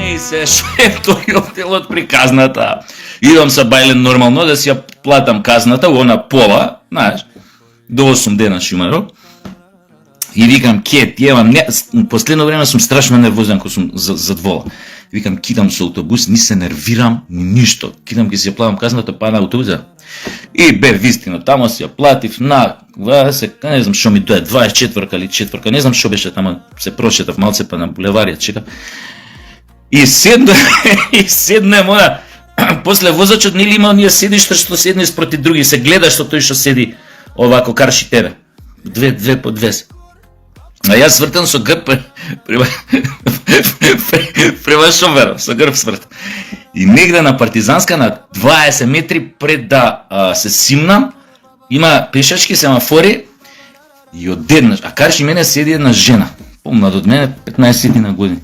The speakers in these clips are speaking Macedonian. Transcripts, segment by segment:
и се тој отделот при казната. Идам со бајлен нормално да си ја платам казната, она пола, знаеш, до 8 дена шумаро. И викам, последно време сум страшно нервозен кога сум зад вола. Викам, кидам со автобус, ни се нервирам, ни ништо. Кидам ќе си ја платам казната, па на автобуса. И бе вистина, тамо си ја платив на, не знам што ми дое, 24-ка или 4-ка, не знам што беше тамо, се прошетав малце па на булеварија чека. И седнем, она, после возачот нели има ние седиште што седнеш спроти други, се гледаш со тој што седи овако карши тебе. Две по две. А јас свртам со грб према шоферот, со грб свртам. И негде на Партизанска на 20 метри пред да се симнам, има пешачки семафори и одеднаш, а карши мене седи една жена, помлад од мене, 15 на години.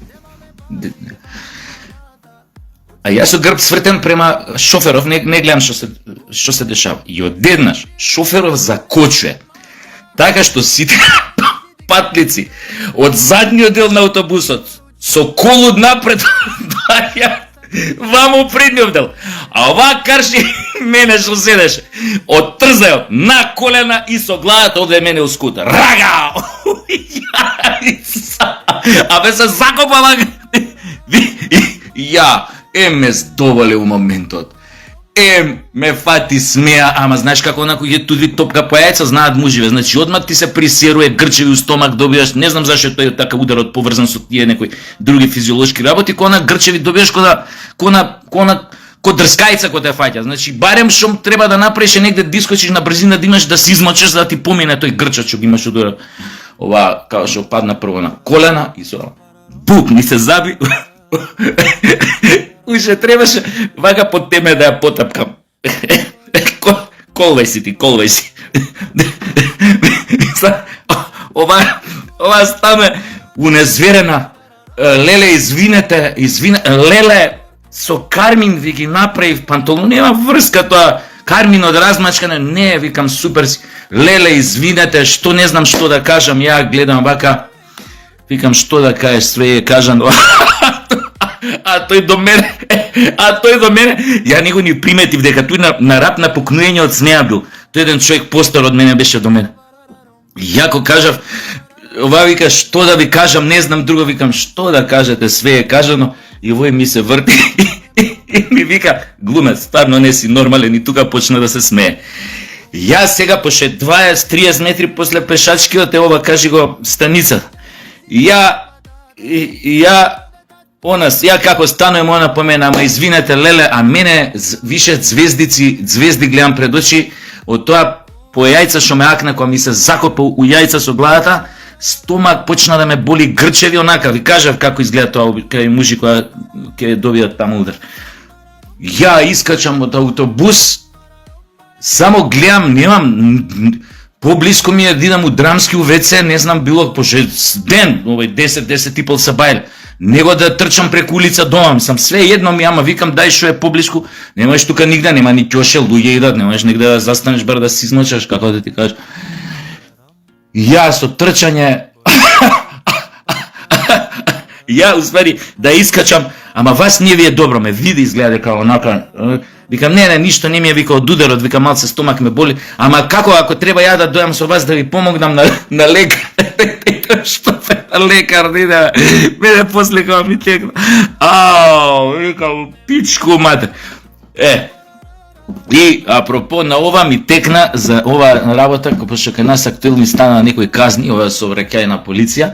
А јас со грб свртен према шоферов, не гледам што се дешава. И одеднаш шоферов закочуе, така што сите патници од задниот дел на автобусот со колу напред вамо предниот дел. А оваа карши мене што седеше од трзајот на колена и со главата оде мене у скутер. Рага! Абе се закопала. Ја ме здоволе у моментот. Ме фати смеа, ама знаеш како онако ќе туди топка по јајца, знаат муживе, значи одмак ти се присеруе, грчеви у стомак добиваш, не знам зашто тој така ударот поврзан со тие некои други физиолошки работи, кога грчеви добиваш кога дрскајца кога те фаќа, значи барем што треба да направиш е негде дискочиш на брзина да имаш да се измочиш за да ти помине тој грчат што ги имаш удара. Ова као што падна прво на колена и со бук ми се заби. Уше требаше вака под теме да ја потапкам. Колвај си. Ова стане унезверена. Леле, извинете, леле, со Кармин ви ги направив панталони, нема врска тоа. Кармин од размачкане, не, викам супер си. Леле, извинете, што не знам што да кажам, ја гледам вака. Викам што да кажеш, све е кажано. А тој до мене, ја него ни приметив дека тој на рап на покнуење од снеа бил. Тој еден човек постар од мене беше до мене. Јако кажав, ова вика што да ви кажам, не знам друго, викам што да кажете, све е кажано и овој ми се врти и ми вика глумец, стварно не си нормален и тука почна да се смее. Јас сега поше 20-30 метри после пешачкиот е ова кажи го станица. Ја како стануем она по мене, ама извинете леле, а мене више звезди гледам пред очи, од тоа по јајца што ме акна, кога ми се закопал у јајца со главата, стомак почна да ме боли грчеви, онака, ви кажав како изгледа тоа кај мужи која ќе добијат таму удар. Ја искачам од автобус, само гледам, немам, поблиско ми е да идам у драмски у ВЦ, не знам било, поше ден, овој 10 и пол са бајле. Него да трчам преку улица дома, сам све едно ми, ама викам дај што е поблиску, немаш тука нигде, нема ни ќоше, луѓе идат, немаш нигде да застанеш бар да си измочаш, како да ти кажеш. Ја со трчање, ја успари да искачам, ама вас не ви е добро, ме види изгледа дека онака, викам не, ништо не ми е, вика од ударот, вика малце стомак ме боли, ама како ако треба ја да дојам со вас да ви помогнам на лекар, што лекар дида, мене после кога ми текна, викам пичку мате. И апропо на ова ми текна за ова работа, пошто кај нас актуелни стана некои казни, ова со враќање на полиција.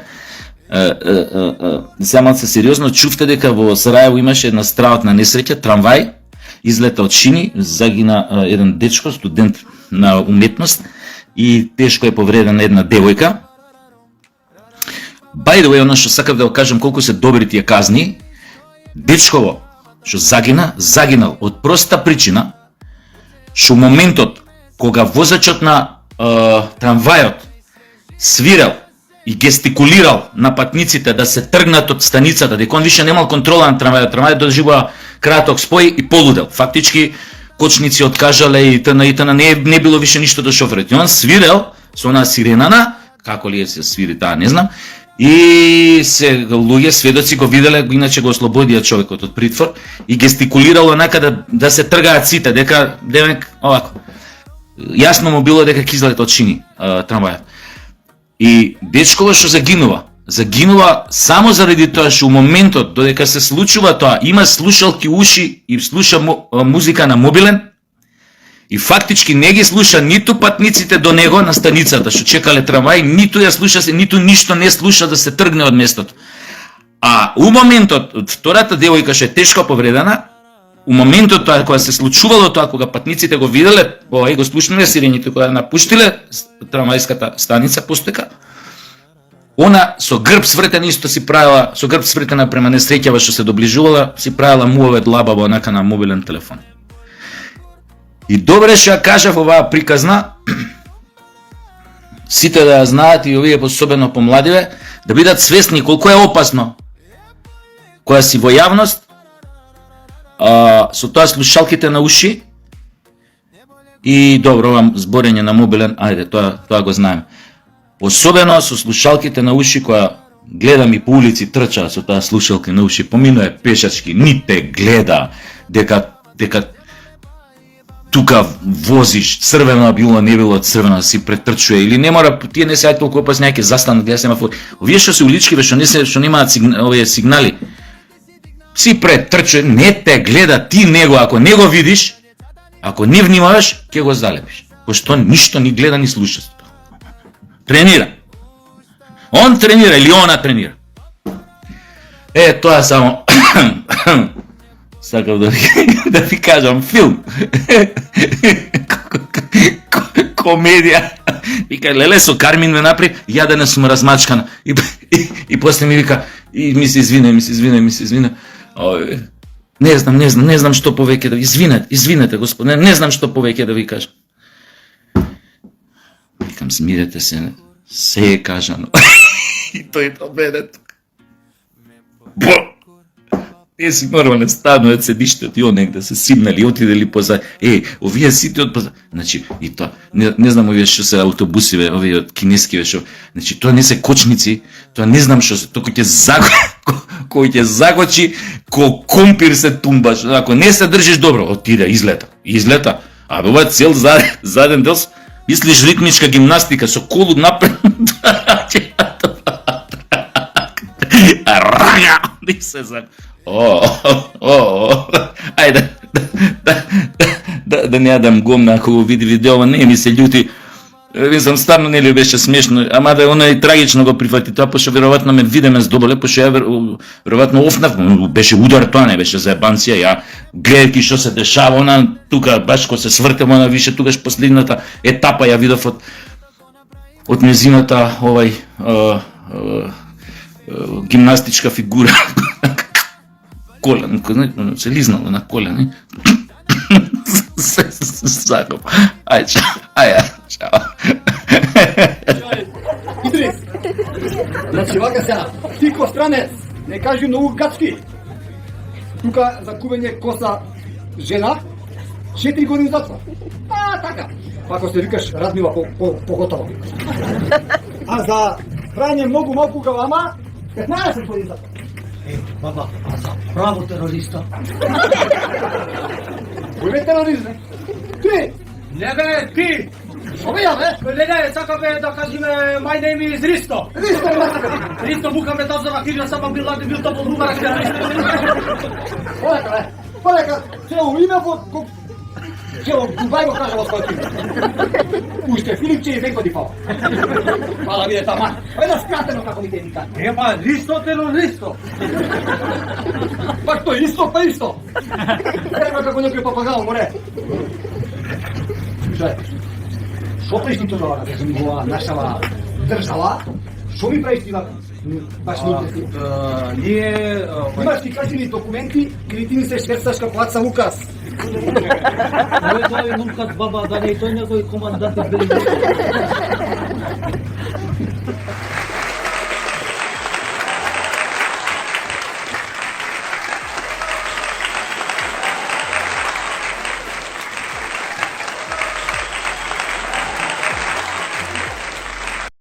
Сега малце сериозно, чувте дека во Сарајево имаше една страотна несреќа, трамвај, излета од шини, загина еден дечко, студент на уметност и тешко е повредена една девојка. By the way, оно што сакав да го кажам колку се добри тие казни, дечково што загинал од проста причина, што моментот кога возачот на трамвајот свирел и гестикулирал на патниците да се тргнат од станицата, дека он више немал контрола на трамвајот доживува краток спој и полудел. Фактички кочници откажале и т.н. не било више ништо до шоферот. И он свирел со она сиренана, како ли се свири таа, не знам, И се луѓе сведоци го виделе, иначе го ослободија човекот од притвор и гестикулирало онака да се тргаат сите, дека демек овако. Јасно му било дека ќе излет од шини трамвајот. И дечкова што загинува само заради тоа што у моментот додека се случува тоа, има слушалки уши и слуша музика на мобилен и фактички не ги слуша ниту патниците до него на станицата што чекале трамвај, ниту ја слуша се, ниту ништо не слуша да се тргне од местото. А у моментот, втората девојка што е тешко повредена, у моментот тоа кога се случувало тоа, кога патниците го виделе, го слушнале сирените кога напуштиле трамвајската станица постека, она со грб свртен исто си правила, со грб свртена према несреќава што се доближувала, си правила муове длабаво онака на мобилен телефон. И добре што ја кажав оваа приказна, сите да ја знаат и овие особено помладиве, да бидат свесни колку е опасно која си во јавност, со тоа слушалките на уши и добро, ова зборење на мобилен, ајде, тоа го знаем. Особено со слушалките на уши, која гледам и по улици трча со таа слушалки на уши, поминува пешачки, ни те гледа дека тука возиш, црвено било, не било црвено, си претрчува или не мора, тие не се ајде толку опасни, ќе застанат, гледа семафор. Овие што се улички, што немаат овие сигнали, си претрчува, не те гледа, ти него, ако не го видиш, ако не внимаваш, ќе го залепиш. Пошто ништо ни гледа, ни слуша. Тренира. Он тренира или она тренира. Тоа само сакав да ви кажам филм. Комедија. Вика, леле, со Кармин ме направи, ја да не сум размачкана. И после ми вика, и ми се извина. Не знам што повеќе да ви извинете, господине, не знам што повеќе да ви кажам. Викам, смирете се е кажано. И тој до мене тука. Тие си нормален стануват седиштето и он негде се симнали, отидели позај. Овие сите од позај. Значи, и тоа, не знам овие што се автобусиве, овие од кинескиве што, значи, тоа не се кочници, тоа не знам што се, тоа кој ќе закочи, ко компир се тумбаш, ако не се држиш добро, отиде, излета. А ова цел заден дел, мислиш ритмичка гимнастика со колу напред. Рага, не се за. Ајде, да не јадам гомна, ако го види видео, не ми се љути. Мислам, ставно не ли беше смешно, ама да она и трагично го прифати тоа, пошто веројатно ме видеме здоболе, пошто ја веројатно офнав, беше удар, тоа не беше заебанција, ја гледајќи што се дешава, она тука баш кога се свртем, она више тугаш последната етапа ја видов од незината гимнастичка фигура. Колен, се лизнало на колен. Закоп. Чао. Идрис, значи вака сега, ти ко странец, не кажи многу гачки. Тука за кубење коса жена, 4 години затвор. Така. Ако се викаш Радмила поготово. А за прање многу малку кавама, 15 години затвор. Баба, а за право терориста? Кој бе терорист, не? Ти! Не бе, ти! Шо бе ја, бе? Не, сакаме да кажеме my name is Ристо. Ристо букаме таза на хирја сама бил лади бил топол румарак терорист. Полека, бе! Полека, цело име во... Цело Дубај го кажа во својот име. Уште Филипче и веко дифал. Мала биде тама. Да скратено како ми те вика. Ема, Ристо терористо. Пак тој исто, па исто. Ема како некој папагал, море. Слушај, шо правиш ти тоа да кажем во нашава држава? Шо ми правиш ти баш ми интереси? Ние... Имаш ти кажени документи или ти ми се шверцаш како Аца Лукас? Тоа е Лукас, баба, да не е тој некој командант били.